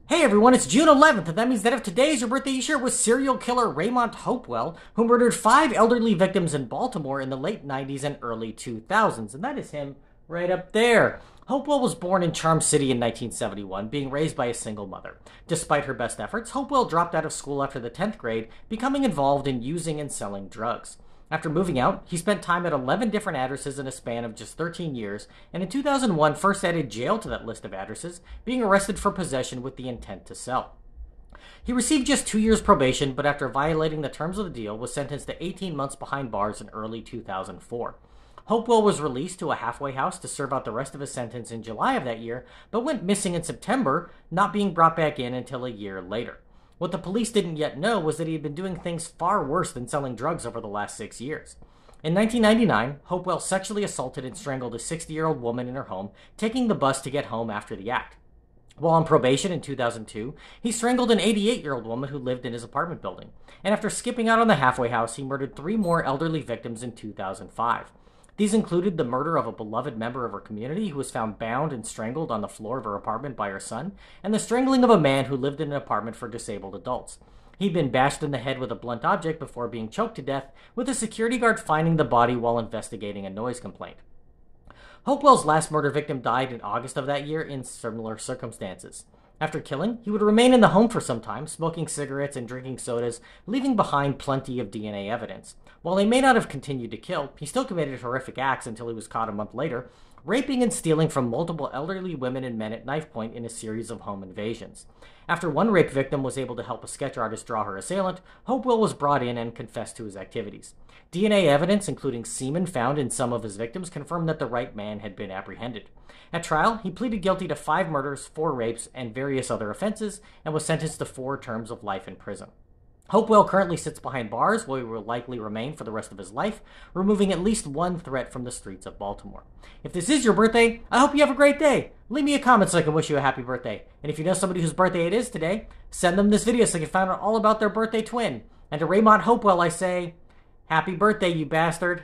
Hey everyone, it's June 11th, and that means that if today is your birthday, you share it with serial killer Raymont Hopewell, who murdered 5 elderly victims in Baltimore in the late 90s and early 2000s. And that is him right up there. Hopewell was born in Charm City in 1971, being raised by a single mother. Despite her best efforts, Hopewell dropped out of school after the 10th grade, becoming involved in using and selling drugs. After moving out, he spent time at 11 different addresses in a span of just 13 years, and in 2001 first added jail to that list of addresses, being arrested for possession with the intent to sell. He received just 2 years probation, but after violating the terms of the deal, was sentenced to 18 months behind bars in early 2004. Hopewell was released to a halfway house to serve out the rest of his sentence in July of that year, but went missing in September, not being brought back in until a year later. What the police didn't yet know was that he had been doing things far worse than selling drugs over the last 6 years. In 1999, Hopewell sexually assaulted and strangled a 60-year-old woman in her home, taking the bus to get home after the act. While on probation in 2002, he strangled an 88-year-old woman who lived in his apartment building. And after skipping out on the halfway house, he murdered 3 more elderly victims in 2005. These included the murder of a beloved member of her community who was found bound and strangled on the floor of her apartment by her son, and the strangling of a man who lived in an apartment for disabled adults. He'd been bashed in the head with a blunt object before being choked to death, with a security guard finding the body while investigating a noise complaint. Hopewell's last murder victim died in August of that year in similar circumstances. After killing, he would remain in the home for some time, smoking cigarettes and drinking sodas, leaving behind plenty of DNA evidence. While he may not have continued to kill, he still committed horrific acts until he was caught a month later, raping and stealing from multiple elderly women and men at knife point in a series of home invasions. After one rape victim was able to help a sketch artist draw her assailant, Hopewell was brought in and confessed to his activities. DNA evidence, including semen found in some of his victims, confirmed that the right man had been apprehended. At trial, he pleaded guilty to 5 murders, 4 rapes, and various other offenses, and was sentenced to 4 terms of life in prison. Hopewell currently sits behind bars, where he will likely remain for the rest of his life, removing at least one threat from the streets of Baltimore. If this is your birthday, I hope you have a great day. Leave me a comment so I can wish you a happy birthday. And if you know somebody whose birthday it is today, send them this video so they can find out all about their birthday twin. And to Raymont Hopewell, I say, happy birthday, you bastard.